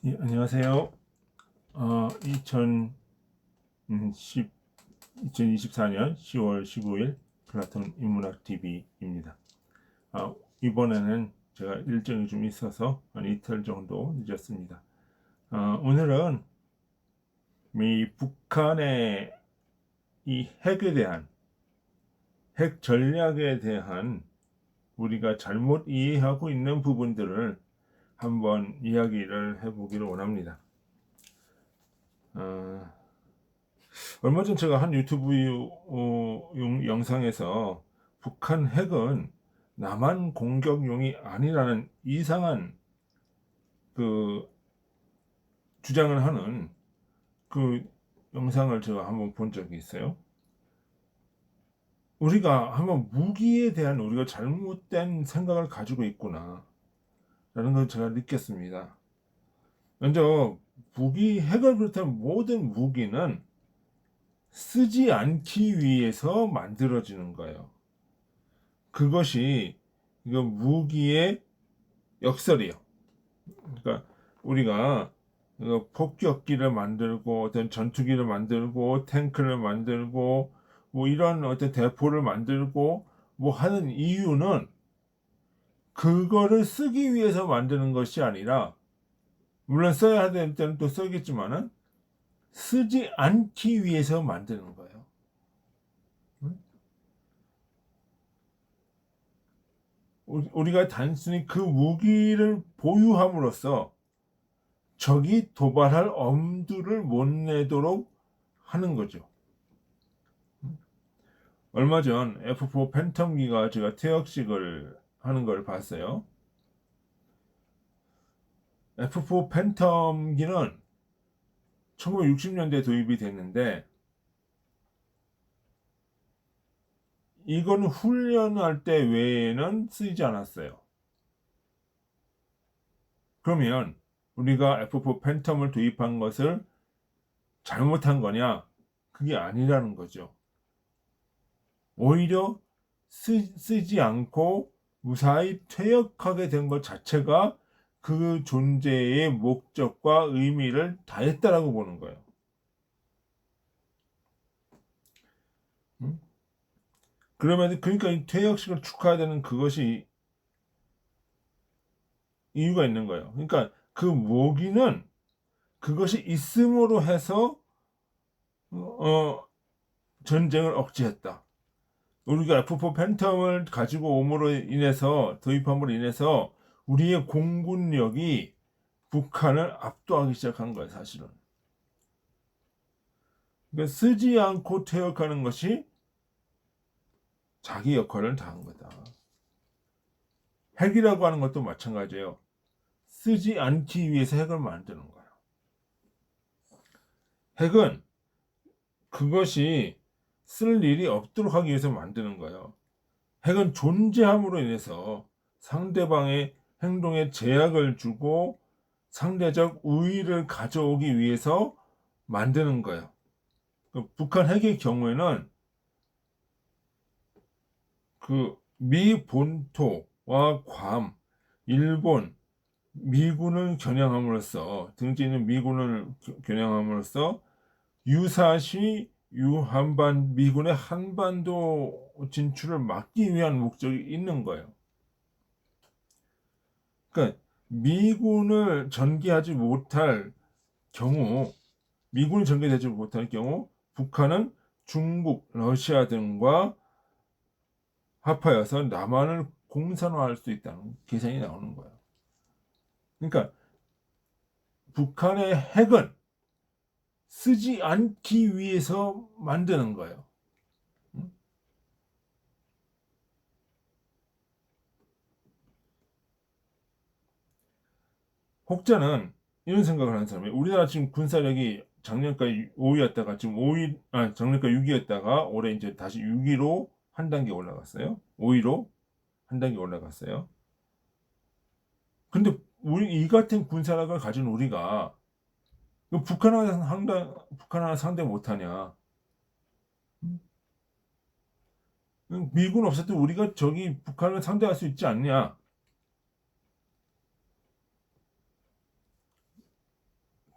예, 안녕하세요. 2024년 10월 15일 플라톤 인문학 TV입니다. 이번에는 제가 일정이 좀 있어서 한 이틀 정도 늦었습니다. 오늘은 이 북한의 이 핵에 대한 핵 전략에 대한 우리가 잘못 이해하고 있는 부분들을 한번 이야기를 해보기를 원합니다. 어, 얼마 전 제가 한 유튜브 영상에서 북한 핵은 남한 공격용이 아니라는 이상한 그 주장을 하는 그 영상을 제가 한번 본 적이 있어요. 우리가 한번 무기에 대한 우리가 잘못된 생각을 가지고 있구나 라는 걸 제가 느꼈습니다. 먼저 핵을 비롯한 모든 무기는 쓰지 않기 위해서 만들어지는 거예요. 그것이 이거 무기의 역설이에요. 그러니까 우리가 폭격기를 만들고 어떤 전투기를 만들고 탱크를 만들고 뭐 이런 어떤 대포를 만들고 뭐 하는 이유는 그거를 쓰기 위해서 만드는 것이 아니라, 물론 써야 될 때는 또 써겠지만은 쓰지 않기 위해서 만드는 거예요. 우리가 단순히 그 무기를 보유함으로써 적이 도발할 엄두를 못 내도록 하는 거죠. 얼마 전 F4 팬텀기가 제가 퇴역식을 하는 걸 봤어요. F4 팬텀기는 1960년대에 도입이 됐는데, 이거는 훈련할 때 외에는 쓰이지 않았어요. 그러면 우리가 F4 팬텀을 도입한 것을 잘못한 거냐? 그게 아니라는 거죠. 오히려 쓰지 않고 무사히 퇴역하게 된 것 자체가 그 존재의 목적과 의미를 다했다라고 보는 거예요. 그러면 그러니까 이 퇴역식을 축하해야 되는 그것이 이유가 있는 거예요. 그러니까 그 모기는 그것이 있음으로 해서 전쟁을 억제했다. 우리가 F4 팬텀을 가지고 옴으로 인해서 도입함으로 인해서 우리의 공군력이 북한을 압도하기 시작한 거예요, 사실은. 그러니까 쓰지 않고 퇴역하는 것이 자기 역할을 다한 거다. 핵이라고 하는 것도 마찬가지예요. 쓰지 않기 위해서 핵을 만드는 거예요. 핵은 그것이 쓸 일이 없도록 하기 위해서 만드는 거예요. 핵은 존재함으로 인해서 상대방의 행동에 제약을 주고 상대적 우위를 가져오기 위해서 만드는 거예요. 북한 핵의 경우에는 그 미 본토와 괌, 일본, 미군을 겨냥함으로써 등지 있는 미군을 겨냥함으로써 유사시 유한반 미군의 한반도 진출을 막기 위한 목적이 있는 거예요. 그러니까 미군을 전개하지 못할 경우, 미군이 전개되지 못할 경우 북한은 중국, 러시아 등과 합하여서 남한을 공산화할 수 있다는 계산이 나오는 거예요. 그러니까 북한의 핵은 쓰지 않기 위해서 만드는 거예요. 혹자는 이런 생각을 하는 사람이, 우리나라 지금 군사력이 작년까지 5위였다가 지금 5위, 작년까지 6위였다가 올해 이제 다시 6위로 한 단계 올라갔어요. 5위로 한 단계 올라갔어요. 근데 우리 이 같은 군사력을 가진 우리가 북한 하나 상대 못하냐? 미군 없어도 우리가 저기 북한을 상대할 수 있지 않냐?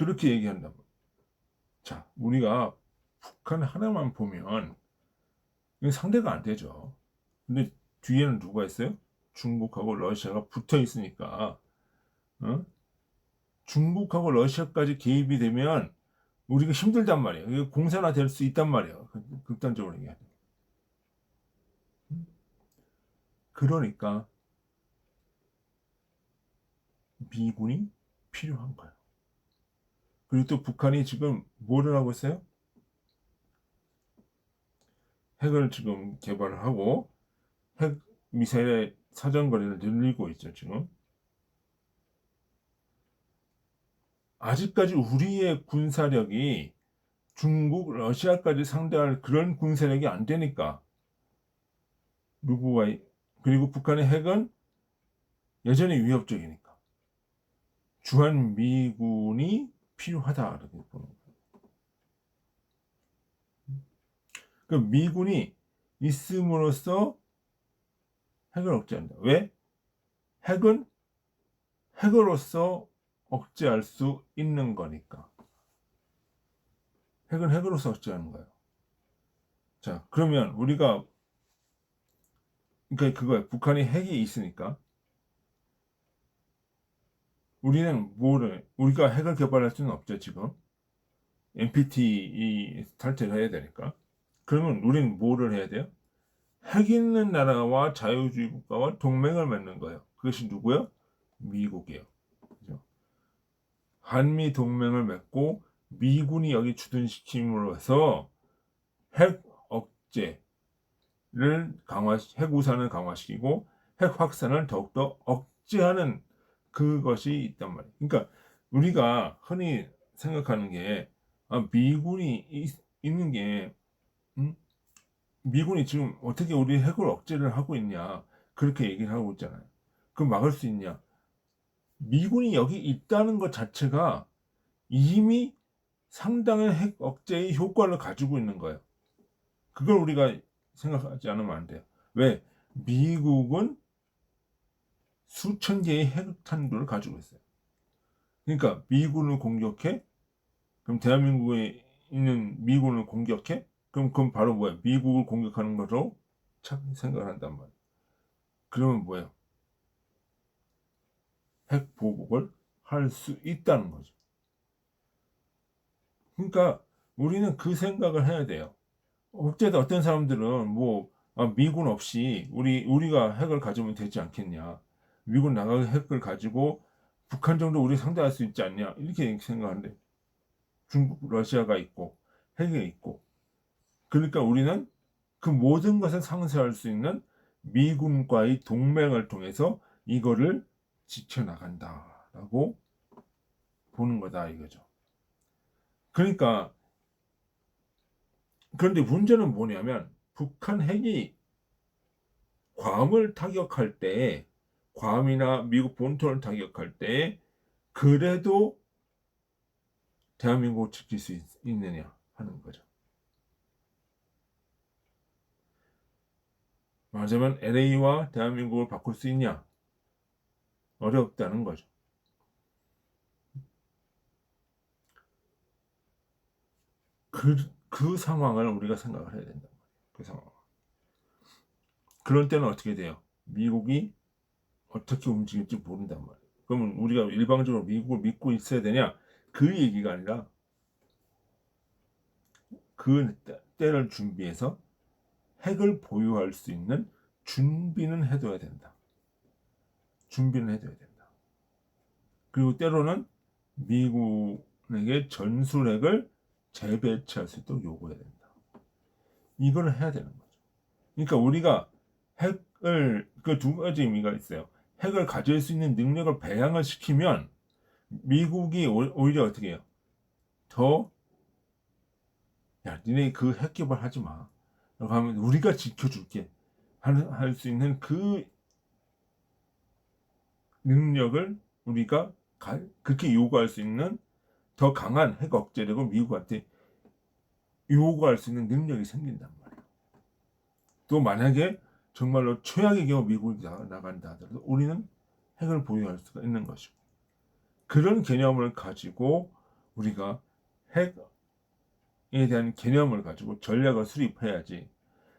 그렇게 얘기한단 말이에요. 자, 우리가 북한 하나만 보면 이건 상대가 안 되죠. 근데 뒤에는 누가 있어요? 중국하고 러시아가 붙어 있으니까, 어? 중국하고 러시아까지 개입이 되면 우리가 힘들단 말이에요. 이게 공산화 될 수 있단 말이에요. 극단적으로 얘기하면. 그러니까 미군이 필요한 거예요. 그리고 또 북한이 지금 뭐를 하고 있어요? 핵을 지금 개발을 하고 핵 미사일의 사정거리를 늘리고 있죠, 지금. 아직까지 우리의 군사력이 중국, 러시아까지 상대할 그런 군사력이 안 되니까 누구가 그리고 북한의 핵은 여전히 위협적이니까 주한 미군이 필요하다 이렇게 보는 거예요. 그 미군이 있음으로써 핵을 억제한다. 왜? 핵은 핵으로서 억제할 수 있는 거니까. 핵은 핵으로서 억제하는 거예요. 자, 그러면 우리가 그러니까 그거예요. 북한이 핵이 있으니까 우리는 뭐를 우리가 핵을 개발할 수는 없죠, 지금. NPT 탈퇴를 해야 되니까. 그러면 우리는 뭐를 해야 돼요? 핵 있는 나라와 자유주의 국가와 동맹을 맺는 거예요. 그것이 누구요? 미국이에요. 그죠? 한미 동맹을 맺고 미군이 여기 주둔시킴으로써 핵 억제를 핵 우산을 강화시키고 핵 확산을 더욱더 억제하는 그것이 있단 말이에요. 그러니까 우리가 흔히 생각하는 게 미군이 있는 게 음? 미군이 지금 어떻게 우리 핵을 억제를 하고 있냐 그렇게 얘기를 하고 있잖아요. 그럼 막을 수 있냐? 미군이 여기 있다는 것 자체가 이미 상당한 핵 억제의 효과를 가지고 있는 거예요. 그걸 우리가 생각하지 않으면 안 돼요. 왜? 미국은 수천 개의 핵탄두를 가지고 있어요. 그러니까 미군을 공격해? 그럼 대한민국에 있는 미군을 공격해? 그럼 그건 바로 뭐야? 미국을 공격하는 거로 참 생각을 한단 말이에요. 그러면 뭐예요? 핵 보복을 할 수 있다는 거죠. 그러니까 우리는 그 생각을 해야 돼요. 어쨌든 어떤 사람들은 미군 없이 우리가 핵을 가지면 되지 않겠냐? 미군 나가 핵을 가지고 북한 정도 우리 상대할 수 있지 않냐? 이렇게 생각하는데 중국, 러시아가 있고 핵이 있고 그러니까 우리는 그 모든 것을 상쇄할 수 있는 미군과의 동맹을 통해서 이거를 지켜나간다라고 보는 거다 이거죠. 그러니까 그런데 문제는 뭐냐면 북한 핵이 괌을 타격할 때 괌이나 미국 본토를 타격할 때 그래도 대한민국을 지킬 수 있느냐 하는 거죠. 말하자면 LA와 대한민국을 바꿀 수 있냐? 어렵다는 거죠. 그 상황을 우리가 생각을 해야 된다. 그 상황. 그런 때는 어떻게 돼요? 미국이 어떻게 움직일지 모른단 말이에요. 그러면 우리가 일방적으로 미국을 믿고 있어야 되냐? 그 얘기가 아니라 그 때를 준비해서 핵을 보유할 수 있는 준비는 해둬야 된다. 준비는 해둬야 된다. 그리고 때로는 미국에게 전술핵을 재배치할 수 있도록 요구해야 된다. 이걸 해야 되는 거죠. 그러니까 우리가 핵을 그 두 가지 의미가 있어요. 핵을 가질 수 있는 능력을 배양을 시키면 미국이 오히려 어떻게 해요? 니네 그 핵 개발하지 마. 라고 하면 우리가 지켜줄게. 할 수 있는 그 능력을 우리가 그렇게 요구할 수 있는 더 강한 핵 억제력을 미국한테 요구할 수 있는 능력이 생긴단 말이에요. 또 만약에 정말로 최악의 경우 미국이 나간다 하더라도 우리는 핵을 보유할 수가 있는 것이고 그런 개념을 가지고 우리가 핵에 대한 개념을 가지고 전략을 수립해야지.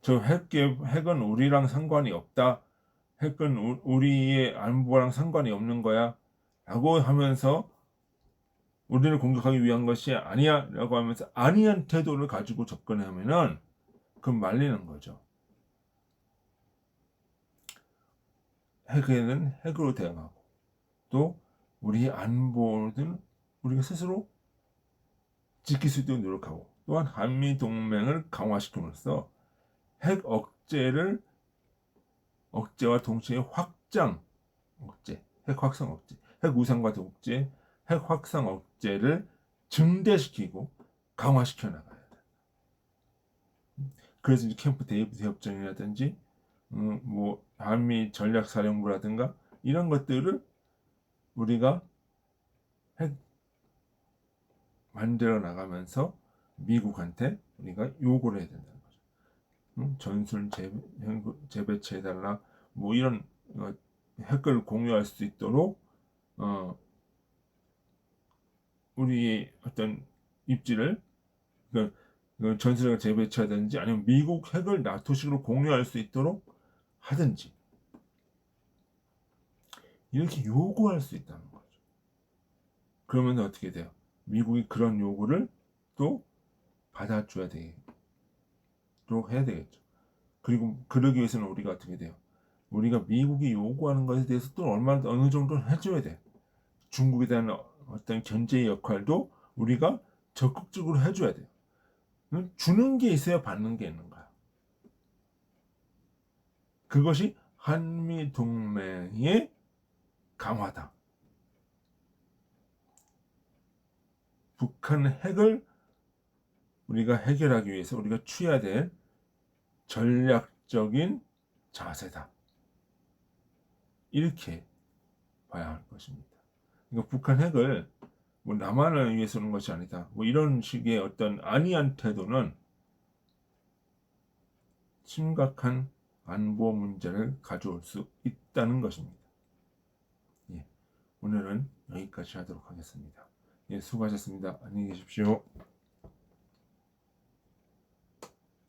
저 핵은 우리랑 상관이 없다. 핵은 우리의 안보랑 상관이 없는 거야. 라고 하면서 우리를 공격하기 위한 것이 아니야. 라고 하면서 아니한 태도를 가지고 접근하면은 그건 말리는 거죠. 핵에는 핵으로 대응하고 또 우리 안보는 우리가 스스로 지킬 수 있도록 노력하고 또한 한미 동맹을 강화시킴으로써 핵 억제와 동시에 핵 확산 억제, 핵 우상과 독재, 핵 확산 억제를 증대시키고 강화시켜 나가야 돼. 그래서 이제 캠프 데이비드 협정이라든지 뭐 한미 전략사령부라든가 이런 것들을 우리가 핵 만들어 나가면서 미국한테 우리가 요구를 해야 된다는 거죠. 전술 재배치해달라 뭐 이런 핵을 공유할 수 있도록 우리의 어떤 입지를 전술핵 재배치하든지 아니면 미국 핵을 나토식으로 공유할 수 있도록 하든지 이렇게 요구할 수 있다는 거죠. 그러면 어떻게 돼요? 미국이 그런 요구를 또 받아줘야 되도록 해야 되겠죠. 그리고 그러기 위해서는 우리가 어떻게 돼요? 우리가 미국이 요구하는 것에 대해서 또 어느 정도는 해줘야 돼. 중국에 대한 어떤 견제의 역할도 우리가 적극적으로 해줘야 돼요. 주는 게 있어야 받는 게 있는 거야. 그것이 한미 동맹의 강화다. 북한 핵을 우리가 해결하기 위해서 우리가 취해야 될 전략적인 자세다. 이렇게 봐야 할 것입니다. 그러니까 북한 핵을 뭐 남한을 위해 쓰는 것이 아니다. 뭐 이런 식의 어떤 안이한 태도는 심각한 안보 문제를 가져올 수 있다는 것입니다. 예, 오늘은 여기까지 하도록 하겠습니다. 예, 수고하셨습니다. 안녕히 계십시오.